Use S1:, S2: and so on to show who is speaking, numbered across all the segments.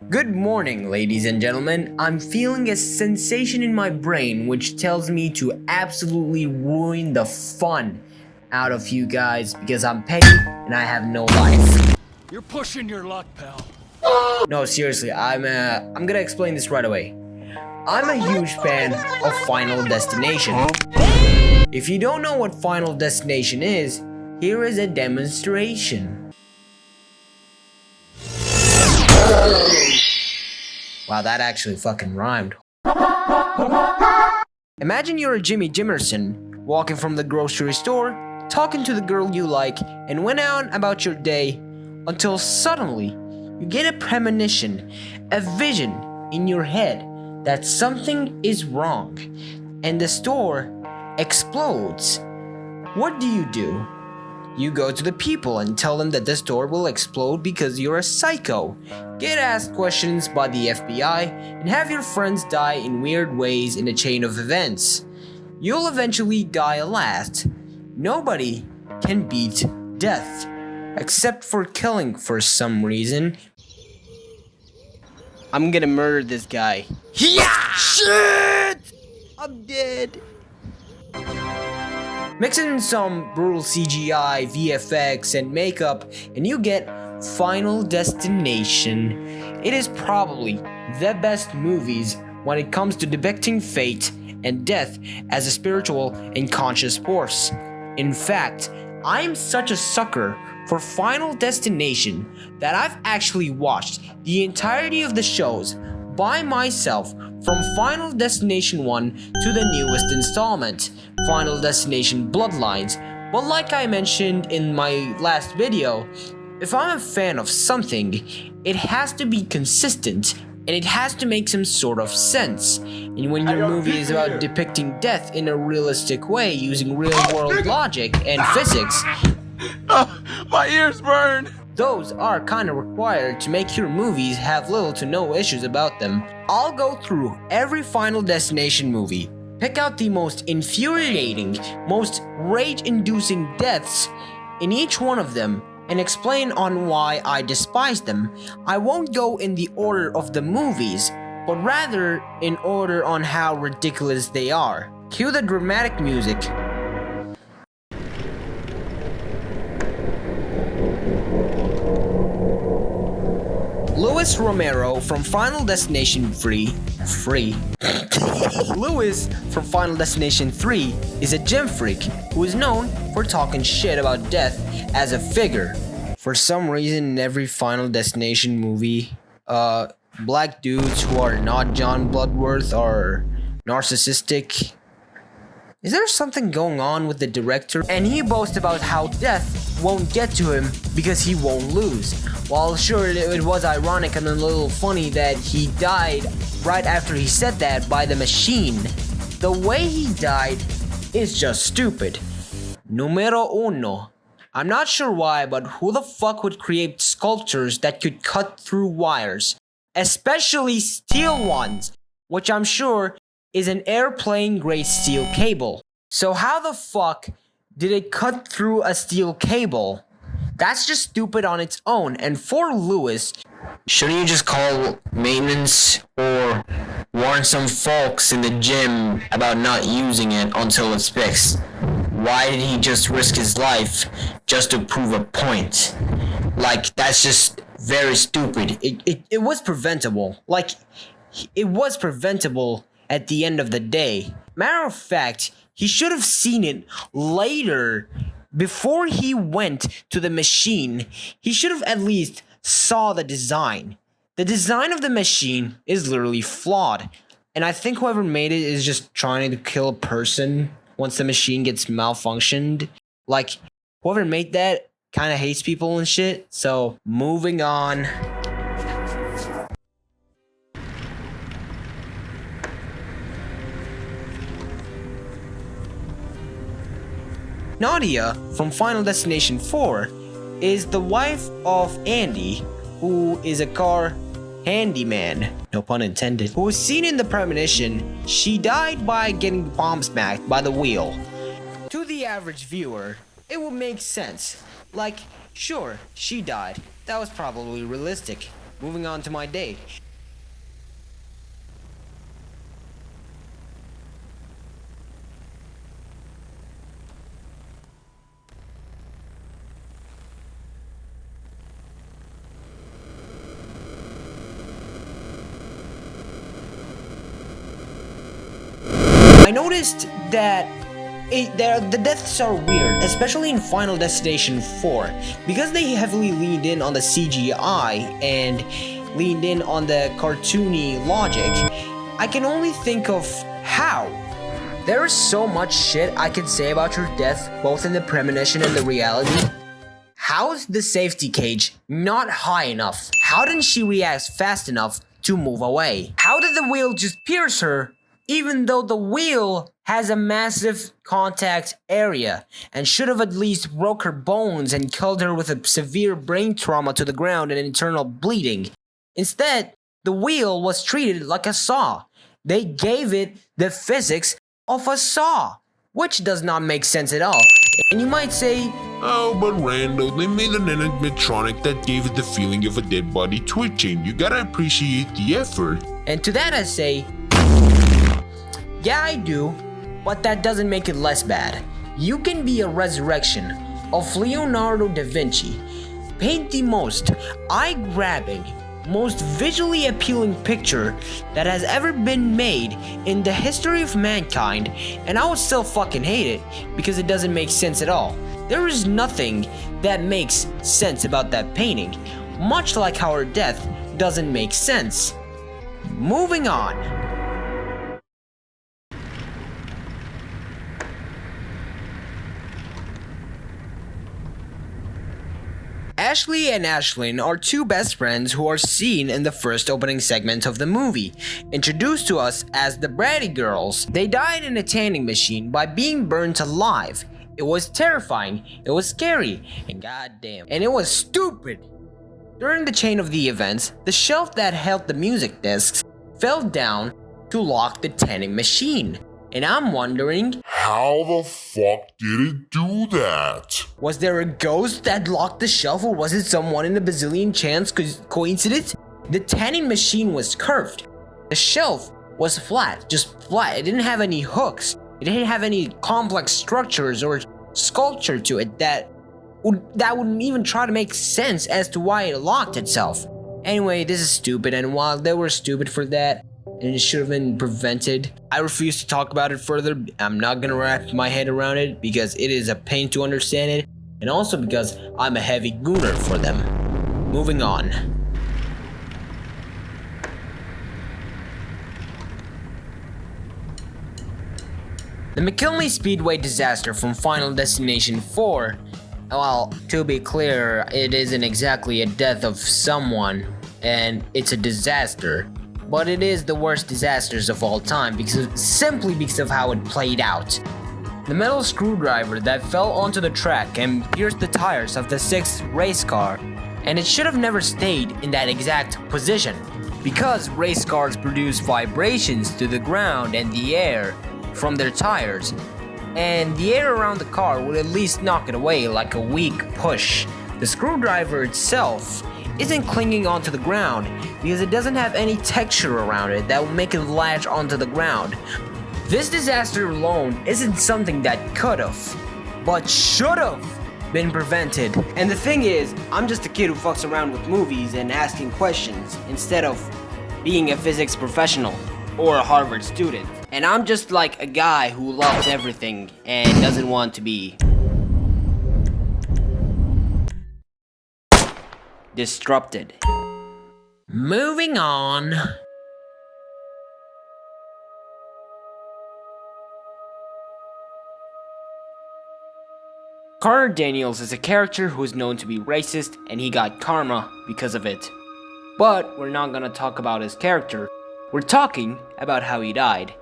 S1: Good morning, ladies and gentlemen. I'm feeling a sensation in my brain which tells me to absolutely ruin the fun out of you guys because I'm petty and I have no life.
S2: You're pushing your luck, pal.
S1: No, seriously, I'm gonna explain this right away. I'm a huge fan of Final Destination. If you don't know what Final Destination is, here is a demonstration. Wow, that actually fucking rhymed. Imagine you're a Jimmy Jimerson, walking from the grocery store, talking to the girl you like, and went on about your day until suddenly you get a premonition, a vision in your head that something is wrong, and the store explodes. What do? You go to the people and tell them that the store will explode because you're a psycho, get asked questions by the FBI, and have your friends die in weird ways in a chain of events. You'll eventually die last. Nobody can beat death, except for killing for some reason. I'm gonna murder this guy. Yeah! Shit! I'm dead. Mix in some brutal CGI, VFX, and makeup, and you get Final Destination. It is probably the best movies when it comes to depicting fate and death as a spiritual and conscious force. In fact, I'm such a sucker for Final Destination that I've actually watched the entirety of the shows by myself from Final Destination 1 to the newest installment, Final Destination Bloodlines. But like I mentioned in my last video, if I'm a fan of something, it has to be consistent and it has to make some sort of sense. And when your movie is about depicting death in a realistic way using real world logic and physics,
S2: My ears burn!
S1: those are kinda required to make your movies have little to no issues about them. I'll go through every Final Destination movie, pick out the most infuriating, most rage-inducing deaths in each one of them, and explain on why I despise them. I won't go in the order of the movies, but rather in order on how ridiculous they are. Cue the dramatic music. Louis Romero from Final Destination 3. Louis from Final Destination 3 is a gym freak who is known for talking shit about death as a figure. For some reason, in every Final Destination movie, black dudes who are not John Bloodworth are narcissistic. Is there something going on with the director? And he boasts about how death won't get to him because he won't lose. While sure, it was ironic and a little funny that he died right after he said that by the machine. The way he died is just stupid. Numero uno. I'm not sure why, but who the fuck would create sculptures that could cut through wires? Especially steel ones, which I'm sure is an airplane grade steel cable. So how the fuck did it cut through a steel cable? That's just stupid on its own. And for Louis, shouldn't you just call maintenance or warn some folks in the gym about not using it until it's fixed? Why did he just risk his life just to prove a point? Like, that's just very stupid. It was preventable. Like, it was preventable at the end of the day. Matter of fact, he should have seen it later. Before he went to the machine, he should have at least saw the design. The design of the machine is literally flawed. And I think whoever made it is just trying to kill a person once the machine gets malfunctioned. Like, whoever made that kind of hates people and shit. So, moving on. Nadia from Final Destination 4 is the wife of Andy, who is a car handyman, no pun intended, who was seen in the premonition. She died by getting bomb smacked by the wheel. To the average viewer, it would make sense. Like, sure, she died. That was probably realistic. moving on to my day. I noticed that the deaths are weird, especially in Final Destination 4, because they heavily leaned in on the CGI and leaned in on the cartoony logic. I can only think of how. There is so much shit I can say about your death, both in the premonition and the reality. How's the safety cage not high enough? How didn't she react fast enough to move away? How did the wheel just pierce her, even though the wheel has a massive contact area and should have at least broke her bones and killed her with a severe brain trauma to the ground and internal bleeding? Instead, the wheel was treated like a saw. They gave it the physics of a saw, which does not make sense at all. And you might say,
S3: oh, but Randall, they made an animatronic that gave it the feeling of a dead body twitching. You gotta appreciate the effort.
S1: And to that I say, yeah, I do, but that doesn't make it less bad. You can be a resurrection of Leonardo da Vinci, paint the most eye-grabbing, most visually appealing picture that has ever been made in the history of mankind, and I would still fucking hate it because it doesn't make sense at all. There is nothing that makes sense about that painting, much like how her death doesn't make sense. Moving on. Ashley and Ashlyn are two best friends who are seen in the first opening segment of the movie, introduced to us as the Brady Girls. They died in a tanning machine by being burnt alive. It was terrifying, it was scary, and goddamn, and it was stupid. During the chain of the events, the shelf that held the music discs fell down to lock the tanning machine. And I'm wondering,
S3: how the fuck did it do that?
S1: Was there a ghost that locked the shelf, or was it someone in a bazillion chance coincidence? The tanning machine was curved. The shelf was flat, just flat. It didn't have any hooks. It didn't have any complex structures or sculpture to it that would even try to make sense as to why it locked itself. Anyway, this is stupid, and while they were stupid for that, and it should have been prevented, I refuse to talk about it further. I'm not gonna wrap my head around it because it is a pain to understand it, and also because I'm a heavy gooner for them. Moving on. The McKinley Speedway disaster from Final Destination 4, well, to be clear, it isn't exactly a death of someone, and it's a disaster. But it is the worst disasters of all time simply because of how it played out. The metal screwdriver that fell onto the track and pierced the tires of the 6th race car, and it should have never stayed in that exact position, because race cars produce vibrations to the ground and the air from their tires, and the air around the car would at least knock it away like a weak push. The screwdriver itself isn't clinging onto the ground because it doesn't have any texture around it that will make it latch onto the ground. This disaster alone isn't something that could've, but should've been prevented. And the thing is, I'm just a kid who fucks around with movies and asking questions instead of being a physics professional or a Harvard student. And I'm just like a guy who loves everything and doesn't want to be disrupted. Moving on. Carter Daniels is a character who is known to be racist, and he got karma because of it. But we're not gonna talk about his character. We're talking about how he died.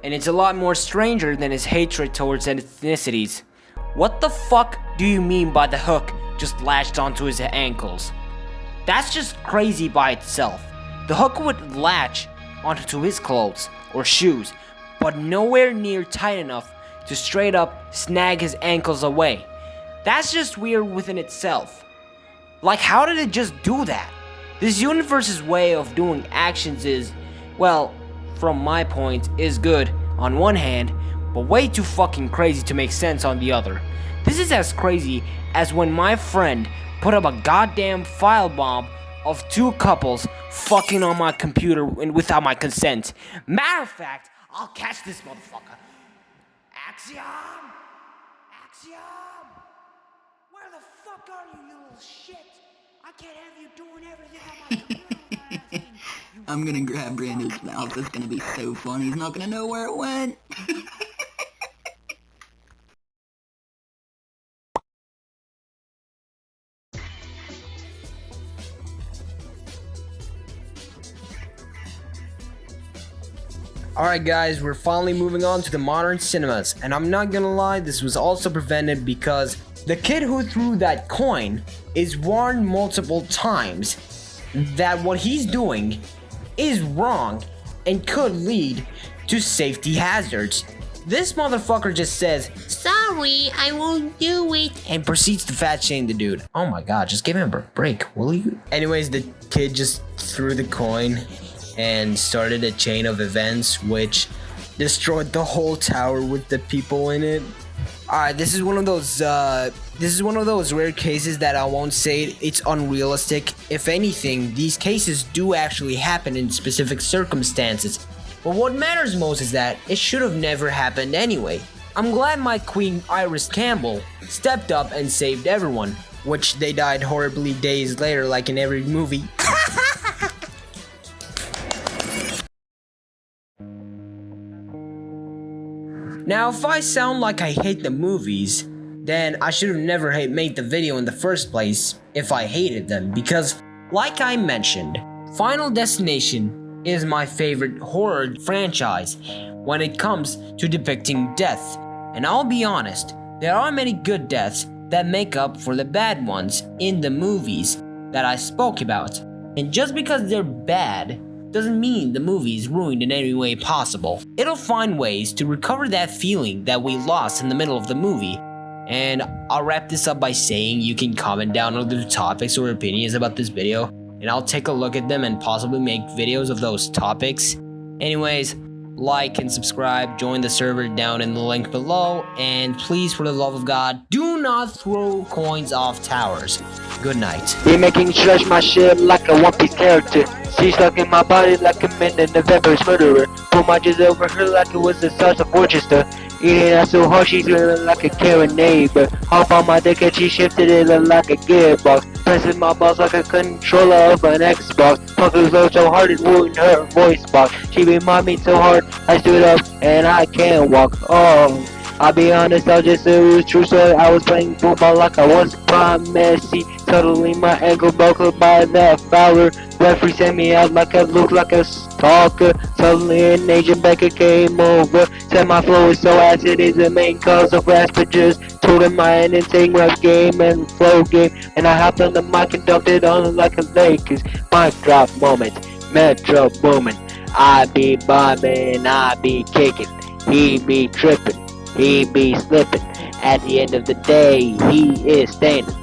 S1: And it's a lot more stranger than his hatred towards ethnicities. What the fuck do you mean by the hook just latched onto his ankles? That's just crazy by itself. The hook would latch onto his clothes or shoes, but nowhere near tight enough to straight up snag his ankles away. That's just weird within itself. Like, how did it just do that? This universe's way of doing actions is, well, from my point, is good on one hand, but way too fucking crazy to make sense on the other. This is as crazy as when my friend put up a goddamn file bomb of two couples fucking on my computer and without my consent. Matter of fact, I'll catch this motherfucker. Axiom! Axiom! Where the fuck are you, you little shit? I can't have you doing everything on my computer.
S4: I'm gonna grab Brandon's mouth. It's gonna be so funny. He's not gonna know where it went.
S1: Alright guys, we're finally moving on to the modern cinemas, and I'm not gonna lie, this was also prevented because the kid who threw that coin is warned multiple times that what he's doing is wrong and could lead to safety hazards. This motherfucker just says, "Sorry, I won't do it," and proceeds to fat shame the dude. Oh my god, just give him a break, will you? Anyways, the kid just threw the coin and started a chain of events which destroyed the whole tower with the people in it. Alright, this is one of those rare cases that I won't say it's unrealistic. If anything, these cases do actually happen in specific circumstances. But what matters most is that it should have never happened anyway. I'm glad my queen Iris Campbell stepped up and saved everyone, which they died horribly days later like in every movie. Now, if I sound like I hate the movies, then I should have never made the video in the first place if I hated them, because, like I mentioned, Final Destination is my favorite horror franchise when it comes to depicting death. And I'll be honest, there are many good deaths that make up for the bad ones in the movies that I spoke about. And just because they're bad doesn't mean the movie is ruined in any way possible. It'll find ways to recover that feeling that we lost in the middle of the movie. And I'll wrap this up by saying you can comment down other topics or opinions about this video, and I'll take a look at them and possibly make videos of those topics. Anyways, like and subscribe, join the server down in the link below, and please, for the love of God, do not throw coins off towers. Good night.
S5: They making stretch my shit like a One Piece character. She stuck in my body like a man in November's murderer. Pull my jizz over her like it was the sauce of Worcester. Eating out so hard she's feeling like a Karen neighbor. Hop on my dick and she shifted it like a gearbox. Pressing my balls like a controller of an Xbox. Puckers low so hard it ruined her voice box. She remind me so hard I stood up and I can't walk. Oh, I'll be honest, I'll just say it was true story. I was playing football like I was prime Messi. Suddenly my ankle broke by that fouler. Referee sent me out like I looked like a stalker. Suddenly an Asian Becker came over. Said my flow is so acid is the main cause of raspages. Told him my insane rap game and flow game. And I hopped on the mic and dunked it on like a Lakers. Mic drop moment, metro booming. I be bombing, I be kicking. He be tripping, he be slipping. At the end of the day, he is standing.